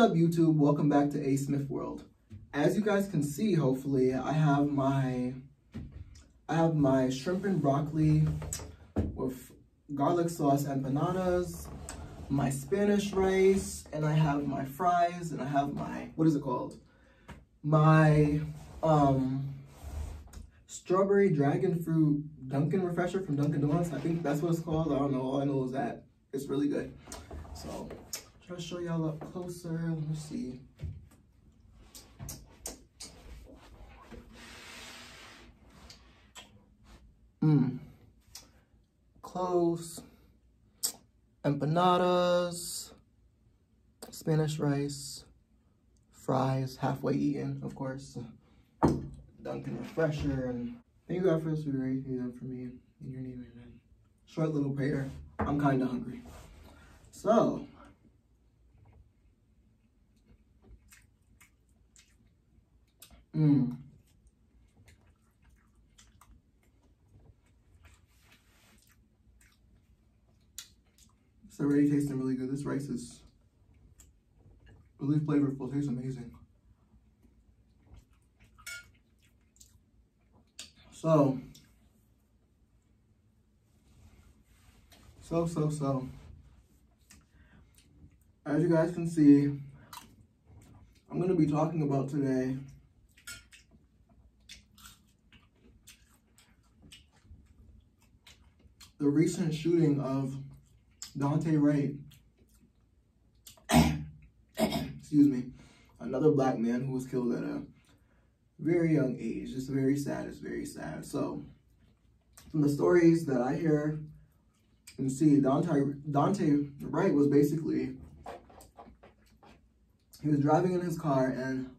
up, YouTube? Welcome back to A Smith World. As you guys can see, hopefully, I have my shrimp and broccoli with garlic sauce empanadas, my Spanish rice, and I have my fries, and I have my, what is it called? My strawberry dragon fruit Dunkin' refresher from Dunkin' Donuts. I think that's what it's called. I don't know. All I know is that it's really good. So, try to show y'all up closer. Let me see. Close. Empanadas. Spanish rice. Fries, halfway eaten, of course. Dunkin' refresher. And thank you God for this video. You've done for me in your name, amen. Short little prayer. I'm kind of hungry. So, it's already tasting really good. This rice is really flavorful. It tastes amazing. So. As you guys can see, I'm going to be talking about today the recent shooting of Daunte Wright, excuse me, another black man who was killed at a very young age. It's very sad. It's very sad. So, from the stories that I hear and see, Daunte Wright was basically, he was driving in his car and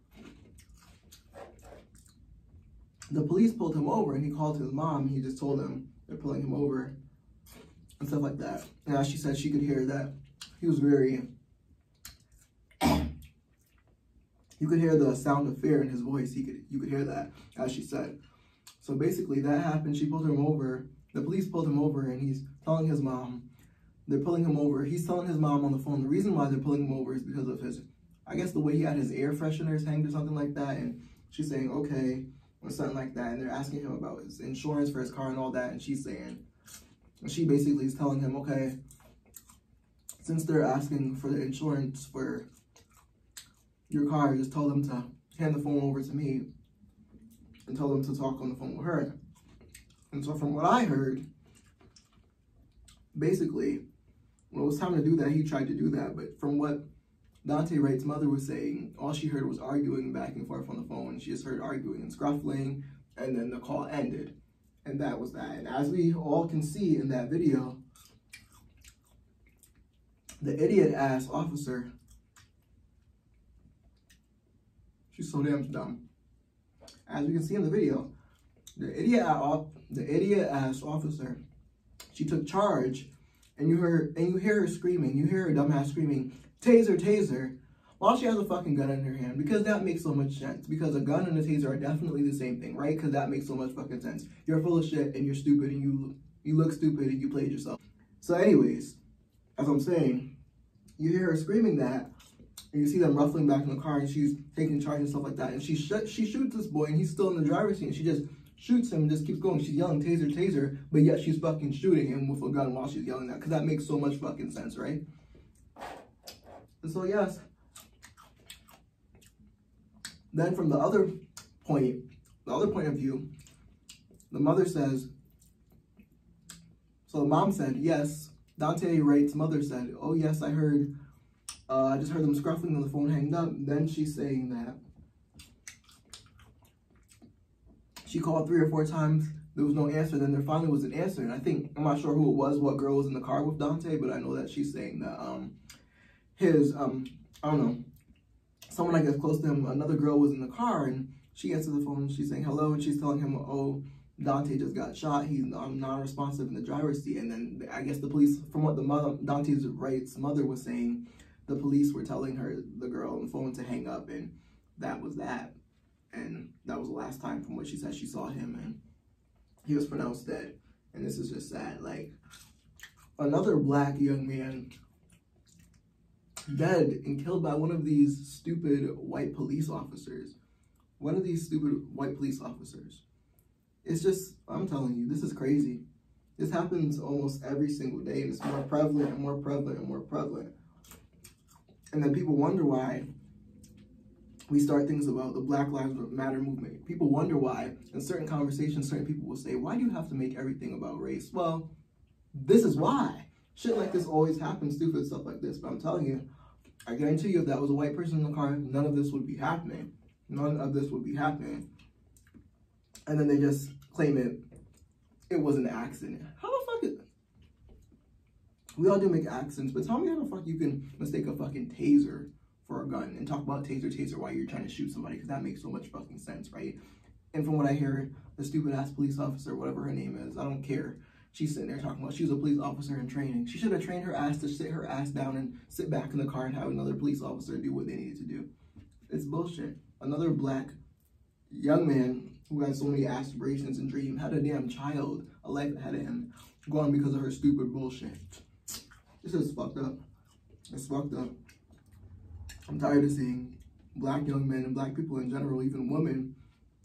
the police pulled him over, and he called his mom. He just told them they're pulling him over and stuff like that. And as she said, she could hear that he was very, you could hear the sound of fear in his voice. You could hear that, as she said. So basically that happened. She pulled him over. The police pulled him over, and he's telling his mom, they're pulling him over. He's telling his mom on the phone, the reason why they're pulling him over is because of his, I guess the way he had his air fresheners hanged or something like that. And she's saying, okay, or something like that. And they're asking him about his insurance for his car and all that. And she's saying, she basically is telling him, okay, since they're asking for the insurance for your car, just tell them to hand the phone over to me and tell them to talk on the phone with her. And so from what I heard, basically, when it was time to do that, he tried to do that. But from what Daunte Wright's mother was saying, all she heard was arguing back and forth on the phone. She just heard arguing and scruffling, and then the call ended. And that was that. And as we all can see in that video, the idiot-ass officer, she's so damn dumb. As we can see in the video, the idiot-ass officer, she took charge, and you hear her screaming, you hear her dumbass screaming, taser, taser, while she has a fucking gun in her hand, because that makes so much sense. Because a gun and a taser are definitely the same thing, right? Because that makes so much fucking sense. You're full of shit, and you're stupid, and you look stupid, and you played yourself. So anyways, as I'm saying, you hear her screaming that, and you see them ruffling back in the car, and she's taking charge and stuff like that, and she shoots this boy, and he's still in the driver's seat, and she just shoots him and just keeps going. She's yelling, taser, taser, but yet she's fucking shooting him with a gun while she's yelling that, because that makes so much fucking sense, right? And so, yes. Then from the other point of view, the mother says, so the mom said, yes, Daunte Wright's mother said, oh yes, I heard, I just heard them scruffling on the phone hanged up. Then she's saying that she called 3 or 4 times, there was no answer, then there finally was an answer. And I think, I'm not sure who it was, what girl was in the car with Daunte, but I know that she's saying that his, I don't know, someone I guess close to him, another girl was in the car, and she answered the phone, she's saying hello, and she's telling him, oh, Daunte just got shot, he's non-responsive in the driver's seat. And then I guess the police, from what the Daunte Wright's mother was saying, the police were telling her, the girl on the phone, to hang up, and that was that. And that was the last time, from what she said, she saw him, and he was pronounced dead. And this is just sad. Like, another black young man dead and killed by one of these stupid white police officers. One of these stupid white police officers. It's just, I'm telling you, this is crazy. This happens almost every single day, and it's more prevalent and more prevalent and more prevalent. And then people wonder why we start things about the Black Lives Matter movement. People wonder why, in certain conversations, certain people will say, why do you have to make everything about race? Well, this is why. Shit like this always happens, stupid stuff like this. But I'm telling you, I guarantee you if that was a white person in the car, none of this would be happening. None of this would be happening. And then they just claim it was an accident. How the fuck is... We all do make accidents, but tell me how the fuck you can mistake a fucking taser for a gun and talk about taser while you're trying to shoot somebody, because that makes so much fucking sense, right? And from what I hear, the stupid ass police officer, whatever her name is, I don't care. She's sitting there talking about she was a police officer in training. She should have trained her ass to sit her ass down and sit back in the car and have another police officer do what they needed to do. It's bullshit. Another black young man who had so many aspirations and dreams, had a damn child, a life ahead of him, gone because of her stupid bullshit. This is fucked up. It's fucked up. I'm tired of seeing black young men and black people in general, even women,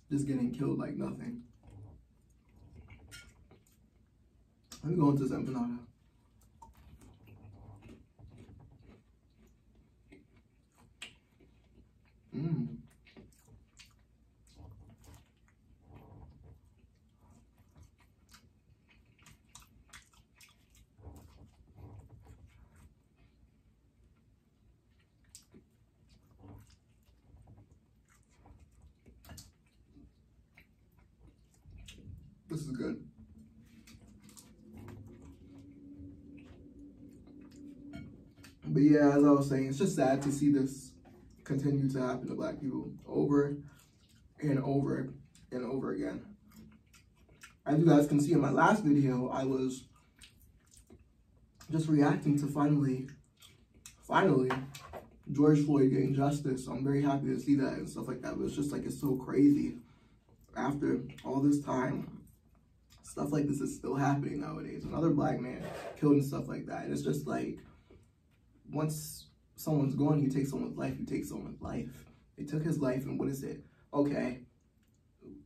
just getting killed like nothing. Let me go into this empanada. This is good. But yeah, as I was saying, it's just sad to see this continue to happen to black people over and over and over again. As you guys can see in my last video, I was just reacting to finally, George Floyd getting justice. I'm very happy to see that and stuff like that. But it's just like, it's so crazy. After all this time, stuff like this is still happening nowadays. Another black man killed and stuff like that. And it's just like, once someone's gone, you take someone's life, you take someone's life. They took his life, and what is it? Okay,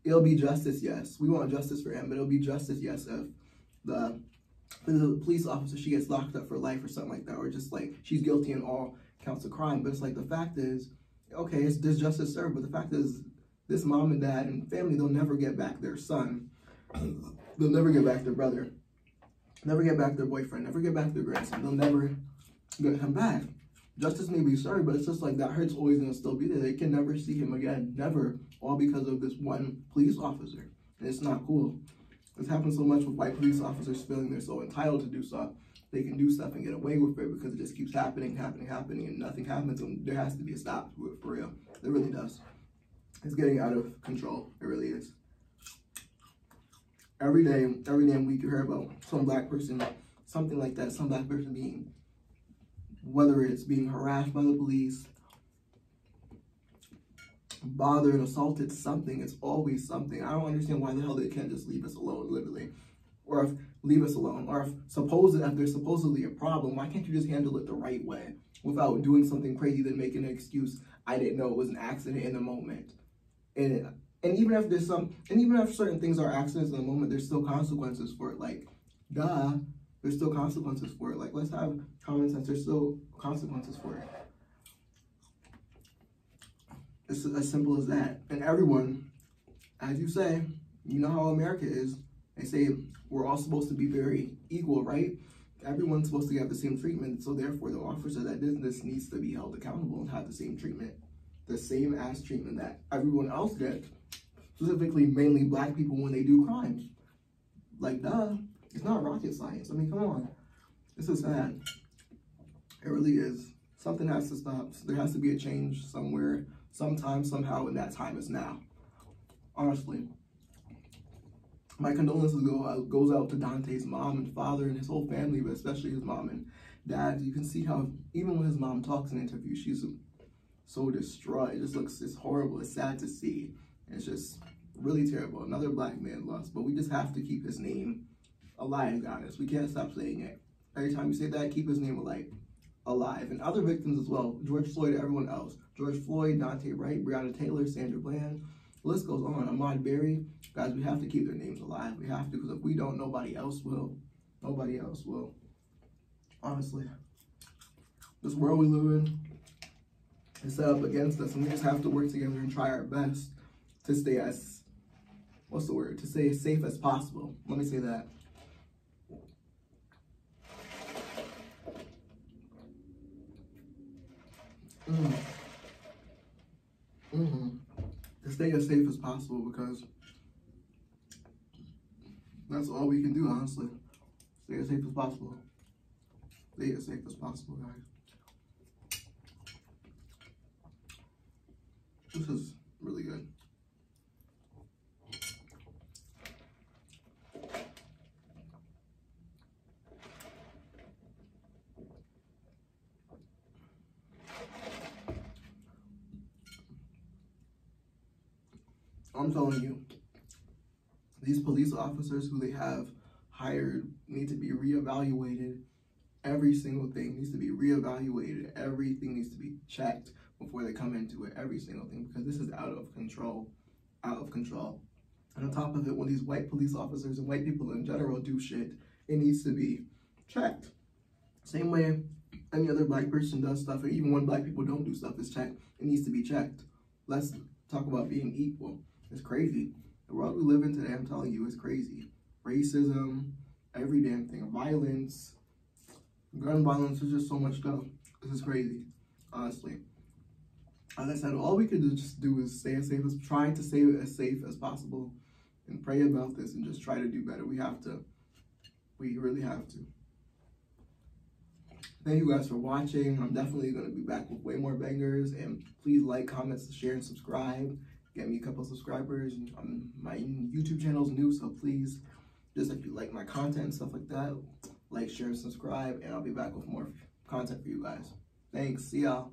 it'll be justice, yes. We want justice for him, but it'll be justice, yes, if the police officer, she gets locked up for life or something like that, or just like she's guilty in all counts of crime. But it's like, the fact is, okay, there's justice served, but the fact is, this mom and dad and family, they'll never get back their son. They'll never get back their brother. Never get back their boyfriend. Never get back their grandson. They'll never get him back. Justice may be served, but it's just like, that hurt's always going to still be there. They can never see him again. Never. All because of this one police officer. And it's not cool. This happens so much with white police officers feeling they're so entitled to do stuff. They can do stuff and get away with it because it just keeps happening, and nothing happens. And there has to be a stop to it, for real. There really does. It's getting out of control. It really is. Every damn week you hear about some black person, something like that, some black person being, whether it's being harassed by the police, bothered, assaulted, something. It's always something. I don't understand why the hell they can't just leave us alone, literally. Or if there's supposedly a problem, why can't you just handle it the right way without doing something crazy, then making an excuse, I didn't know it was an accident in the moment. And even if certain things are accidents in the moment, there's still consequences for it. Like, duh, there's still consequences for it. Like, let's have common sense. There's still consequences for it. It's as simple as that. And everyone, as you say, you know how America is. They say we're all supposed to be very equal, right? Everyone's supposed to get the same treatment. So therefore, the officer of that business needs to be held accountable and have the same treatment. The same ass treatment that everyone else gets. Specifically, mainly black people when they do crimes. Like, duh. It's not rocket science. I mean, come on. This is sad. It really is. Something has to stop. There has to be a change somewhere, sometime, somehow, and that time is now. Honestly. My condolences goes out to Daunte's mom and father and his whole family, but especially his mom and dad. You can see how, even when his mom talks in interviews, she's so distraught. It just looks, it's horrible. It's sad to see. It's just really terrible. Another black man lost, but we just have to keep his name alive, guys. We can't stop saying it. Every time you say that, keep his name alive. alive, and other victims as well. George Floyd, everyone else. George Floyd, Daunte Wright, Breonna Taylor, Sandra Bland. The list goes on. Ahmaud Berry. Guys, we have to keep their names alive. We have to, because if we don't, nobody else will. Nobody else will. Honestly. This world we live in is set up against us, and we just have to work together and try our best to stay as, what's the word? To stay as safe as possible. Let me say that. To stay as safe as possible, because that's all we can do, honestly. Stay as safe as possible. Stay as safe as possible, guys. This is really good. I'm telling you, these police officers who they have hired need to be reevaluated. Every single thing needs to be reevaluated. Everything needs to be checked before they come into it. Every single thing, because this is out of control. Out of control. And on top of it, when these white police officers and white people in general do shit, it needs to be checked. Same way any other black person does stuff, and even when black people don't do stuff, it's checked. It needs to be checked. Let's talk about being equal. It's crazy. The world we live in today, I'm telling you, is crazy. Racism, every damn thing, violence, gun violence, there's just so much stuff. This is crazy, honestly. As I said, all we could just do is stay as safe as, try to stay as safe as possible, and pray about this and just try to do better. We have to. We really have to. Thank you guys for watching. I'm definitely going to be back with way more bangers, and please like, comment, share, and subscribe. Get me a couple subscribers. My YouTube channel is new, so please, just if you like my content and stuff like that, like, share, and subscribe, and I'll be back with more content for you guys. Thanks. See y'all.